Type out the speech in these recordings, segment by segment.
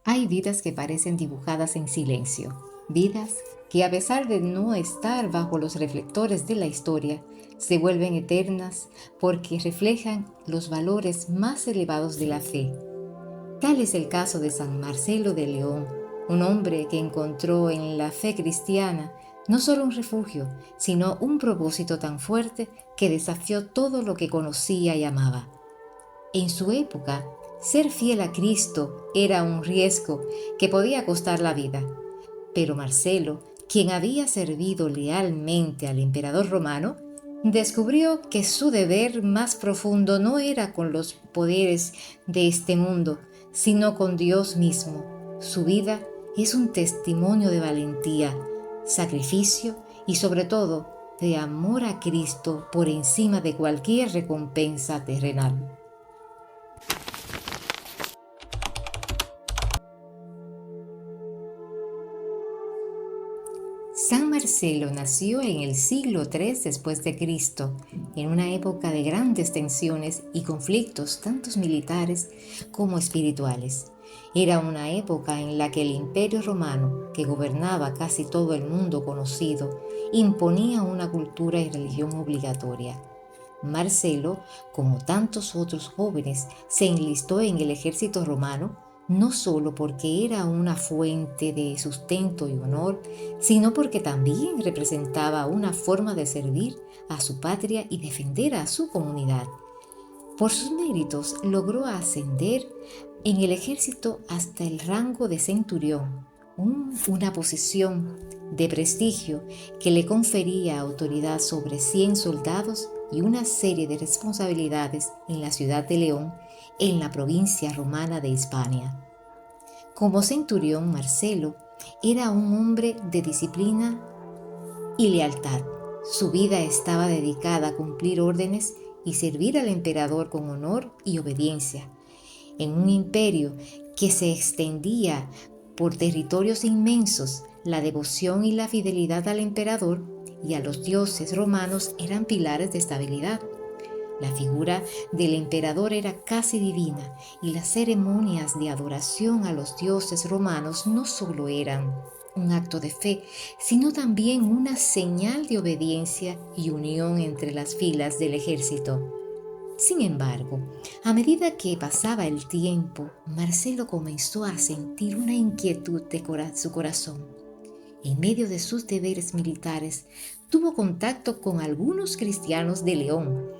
Hay vidas que parecen dibujadas en silencio, vidas que a pesar de no estar bajo los reflectores de la historia, se vuelven eternas porque reflejan los valores más elevados de la fe. Tal es el caso de San Marcelo de León, un hombre que encontró en la fe cristiana no solo un refugio, sino un propósito tan fuerte que desafió todo lo que conocía y amaba. En su época, ser fiel a Cristo era un riesgo que podía costar la vida, pero Marcelo, quien había servido lealmente al emperador romano, descubrió que su deber más profundo no era con los poderes de este mundo, sino con Dios mismo. Su vida es un testimonio de valentía, sacrificio y sobre todo de amor a Cristo por encima de cualquier recompensa terrenal. San Marcelo nació en el siglo III después de Cristo, en una época de grandes tensiones y conflictos, tanto militares como espirituales. Era una época en la que el Imperio Romano, que gobernaba casi todo el mundo conocido, imponía una cultura y religión obligatoria. Marcelo, como tantos otros jóvenes, se enlistó en el ejército romano no solo porque era una fuente de sustento y honor, sino porque también representaba una forma de servir a su patria y defender a su comunidad. Por sus méritos logró ascender en el ejército hasta el rango de centurión, una posición de prestigio que le confería autoridad sobre 100 soldados y una serie de responsabilidades en la ciudad de León, en la provincia romana de Hispania. Como centurión, Marcelo era un hombre de disciplina y lealtad. Su vida estaba dedicada a cumplir órdenes y servir al emperador con honor y obediencia. En un imperio que se extendía por territorios inmensos, la devoción y la fidelidad al emperador y a los dioses romanos eran pilares de estabilidad. La figura del emperador era casi divina y las ceremonias de adoración a los dioses romanos no solo eran un acto de fe, sino también una señal de obediencia y unión entre las filas del ejército. Sin embargo, a medida que pasaba el tiempo, Marcelo comenzó a sentir una inquietud de su corazón. En medio de sus deberes militares, tuvo contacto con algunos cristianos de León.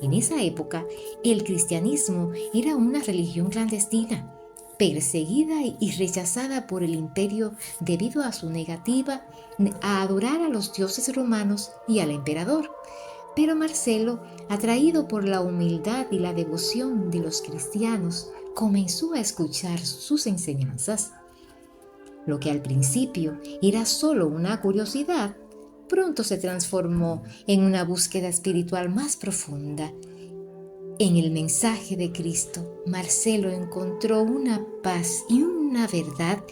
En esa época, el cristianismo era una religión clandestina, perseguida y rechazada por el imperio debido a su negativa a adorar a los dioses romanos y al emperador. Pero Marcelo, atraído por la humildad y la devoción de los cristianos, comenzó a escuchar sus enseñanzas. Lo que al principio era solo una curiosidad, pronto se transformó en una búsqueda espiritual más profunda. En el mensaje de Cristo, Marcelo encontró una paz y una verdad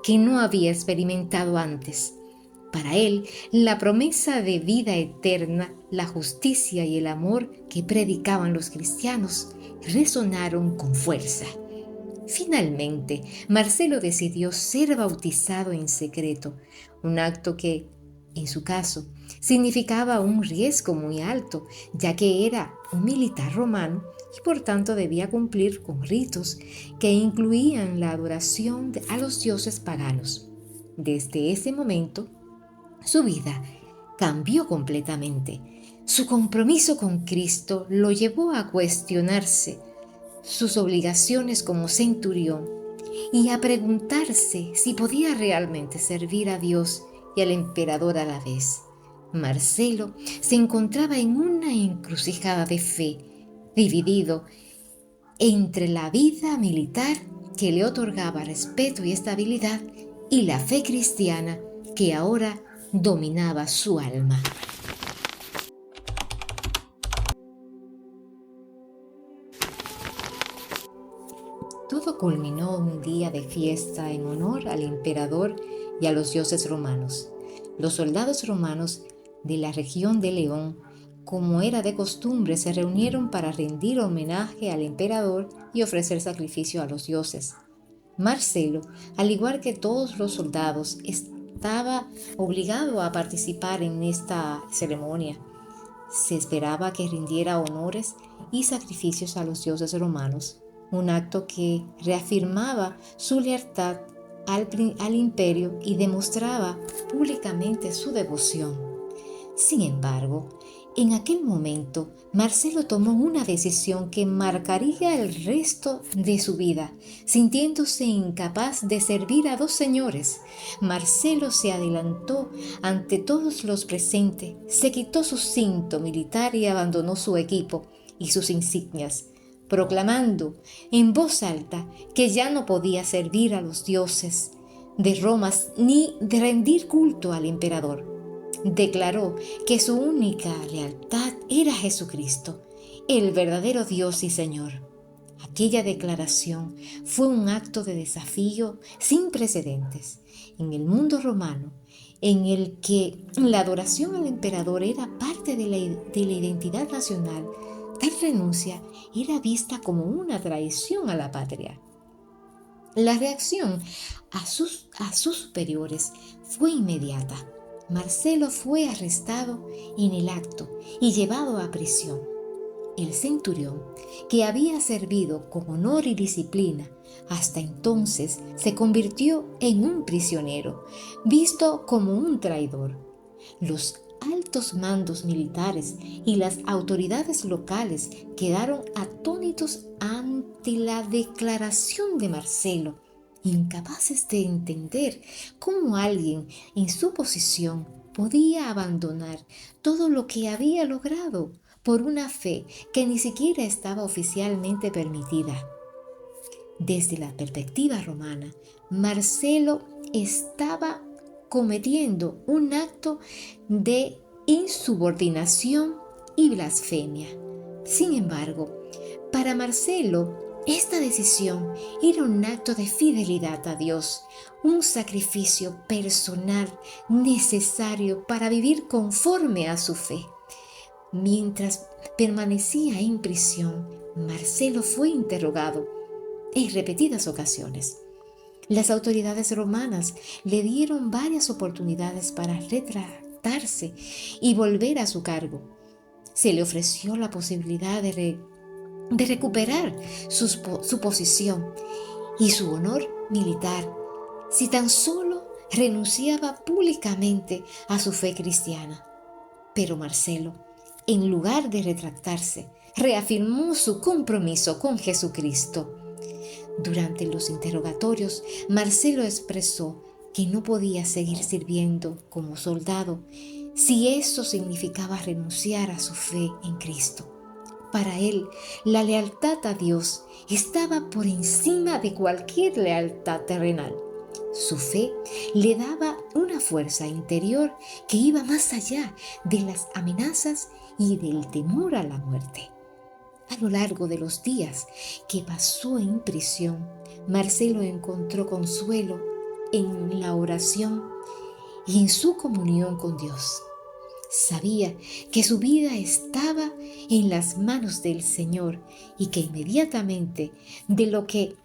que no había experimentado antes. Para él, la promesa de vida eterna, la justicia y el amor que predicaban los cristianos resonaron con fuerza. Finalmente, Marcelo decidió ser bautizado en secreto, un acto que, en su caso, significaba un riesgo muy alto, ya que era un militar romano y por tanto debía cumplir con ritos que incluían la adoración a los dioses paganos. Desde ese momento, su vida cambió completamente. Su compromiso con Cristo lo llevó a cuestionarse sus obligaciones como centurión y a preguntarse si podía realmente servir a Dios y al emperador a la vez. Marcelo se encontraba en una encrucijada de fe, dividido entre la vida militar que le otorgaba respeto y estabilidad y la fe cristiana que ahora dominaba su alma. Todo culminó un día de fiesta en honor al emperador y a los dioses romanos. Los soldados romanos de la región de León, como era de costumbre, se reunieron para rendir homenaje al emperador y ofrecer sacrificio a los dioses. Marcelo, al igual que todos los soldados, estaba obligado a participar en esta ceremonia. Se esperaba que rindiera honores y sacrificios a los dioses romanos, un acto que reafirmaba su lealtad al imperio y demostraba públicamente su devoción. Sin embargo, en aquel momento, Marcelo tomó una decisión que marcaría el resto de su vida. Sintiéndose incapaz de servir a dos señores, Marcelo se adelantó ante todos los presentes, se quitó su cinto militar y abandonó su equipo y sus insignias, proclamando en voz alta que ya no podía servir a los dioses de Roma ni de rendir culto al emperador. Declaró que su única lealtad era Jesucristo, el verdadero Dios y Señor. Aquella declaración fue un acto de desafío sin precedentes en el mundo romano, en el que la adoración al emperador era parte de la identidad nacional. Tal renuncia era vista como una traición a la patria. La reacción a sus superiores fue inmediata. Marcelo fue arrestado en el acto y llevado a prisión. El centurión, que había servido con honor y disciplina hasta entonces, se convirtió en un prisionero, visto como un traidor. Los altos mandos militares y las autoridades locales quedaron atónitos ante la declaración de Marcelo, incapaces de entender cómo alguien en su posición podía abandonar todo lo que había logrado por una fe que ni siquiera estaba oficialmente permitida. Desde la perspectiva romana, Marcelo estaba cometiendo un acto de insubordinación y blasfemia. Sin embargo, para Marcelo, esta decisión era un acto de fidelidad a Dios, un sacrificio personal necesario para vivir conforme a su fe. Mientras permanecía en prisión, Marcelo fue interrogado en repetidas ocasiones. Las autoridades romanas le dieron varias oportunidades para retractarse y volver a su cargo. Se le ofreció la posibilidad de recuperar su posición y su honor militar si tan solo renunciaba públicamente a su fe cristiana. Pero Marcelo, en lugar de retractarse, reafirmó su compromiso con Jesucristo. Durante los interrogatorios, Marcelo expresó que no podía seguir sirviendo como soldado si eso significaba renunciar a su fe en Cristo. Para él, la lealtad a Dios estaba por encima de cualquier lealtad terrenal. Su fe le daba una fuerza interior que iba más allá de las amenazas y del temor a la muerte. A lo largo de los días que pasó en prisión, Marcelo encontró consuelo en la oración y en su comunión con Dios. Sabía que su vida estaba en las manos del Señor y que inmediatamente de lo que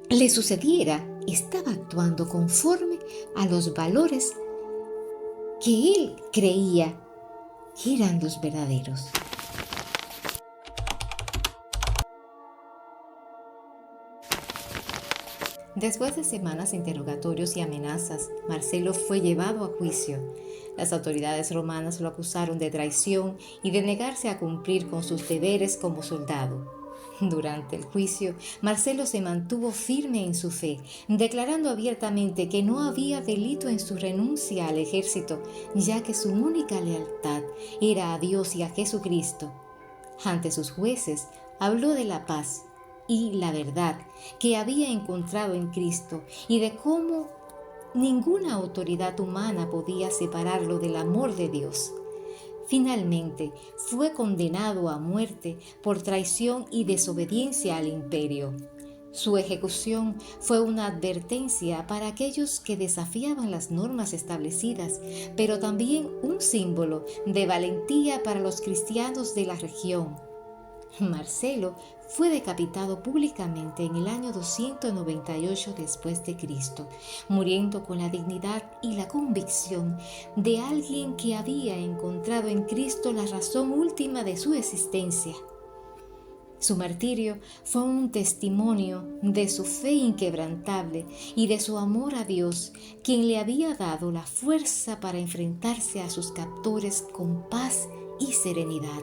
le sucediera estaba actuando conforme a los valores que él creía que eran los verdaderos. Después de semanas de interrogatorios y amenazas, Marcelo fue llevado a juicio. Las autoridades romanas lo acusaron de traición y de negarse a cumplir con sus deberes como soldado. Durante el juicio, Marcelo se mantuvo firme en su fe, declarando abiertamente que no había delito en su renuncia al ejército, ya que su única lealtad era a Dios y a Jesucristo. Ante sus jueces, habló de la paz y la verdad que había encontrado en Cristo y de cómo ninguna autoridad humana podía separarlo del amor de Dios. Finalmente, fue condenado a muerte por traición y desobediencia al imperio. Su ejecución fue una advertencia para aquellos que desafiaban las normas establecidas, pero también un símbolo de valentía para los cristianos de la región. Marcelo fue decapitado públicamente en el año 298 después de Cristo, muriendo con la dignidad y la convicción de alguien que había encontrado en Cristo la razón última de su existencia. Su martirio fue un testimonio de su fe inquebrantable y de su amor a Dios, quien le había dado la fuerza para enfrentarse a sus captores con paz y serenidad.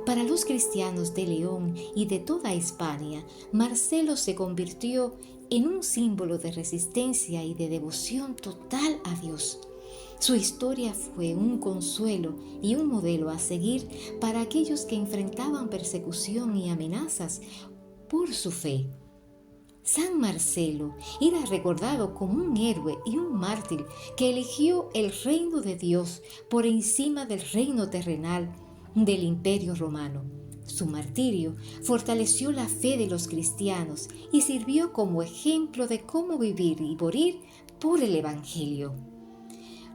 Para los cristianos de León y de toda España, Marcelo se convirtió en un símbolo de resistencia y de devoción total a Dios. Su historia fue un consuelo y un modelo a seguir para aquellos que enfrentaban persecución y amenazas por su fe. San Marcelo era recordado como un héroe y un mártir que eligió el reino de Dios por encima del reino terrenal del Imperio Romano. Su martirio fortaleció la fe de los cristianos y sirvió como ejemplo de cómo vivir y morir por el Evangelio.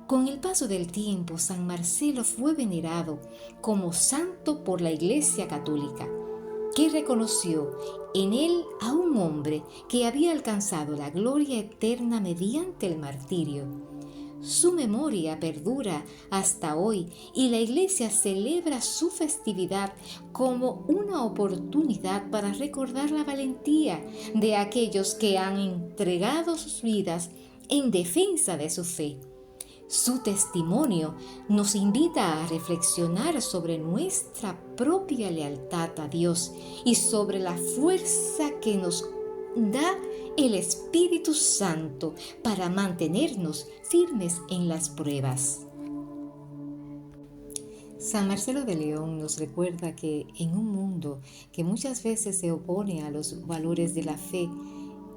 Con el paso del tiempo, San Marcelo fue venerado como santo por la Iglesia Católica, que reconoció en él a un hombre que había alcanzado la gloria eterna mediante el martirio. Su memoria perdura hasta hoy y la Iglesia celebra su festividad como una oportunidad para recordar la valentía de aquellos que han entregado sus vidas en defensa de su fe. Su testimonio nos invita a reflexionar sobre nuestra propia lealtad a Dios y sobre la fuerza que nos da el Espíritu Santo para mantenernos firmes en las pruebas. San Marcelo de León nos recuerda que en un mundo que muchas veces se opone a los valores de la fe,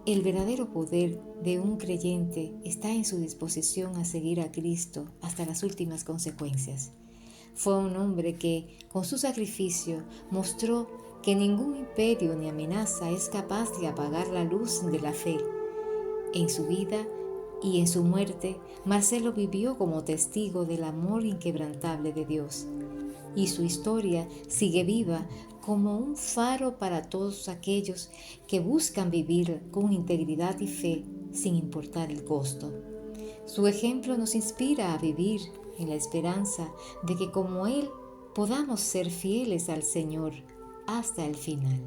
el verdadero poder de un creyente está en su disposición a seguir a Cristo hasta las últimas consecuencias. Fue un hombre que, con su sacrificio, mostró que ningún imperio ni amenaza es capaz de apagar la luz de la fe. En su vida y en su muerte, Marcelo vivió como testigo del amor inquebrantable de Dios, y su historia sigue viva como un faro para todos aquellos que buscan vivir con integridad y fe sin importar el costo. Su ejemplo nos inspira a vivir en la esperanza de que como Él podamos ser fieles al Señor hasta el final.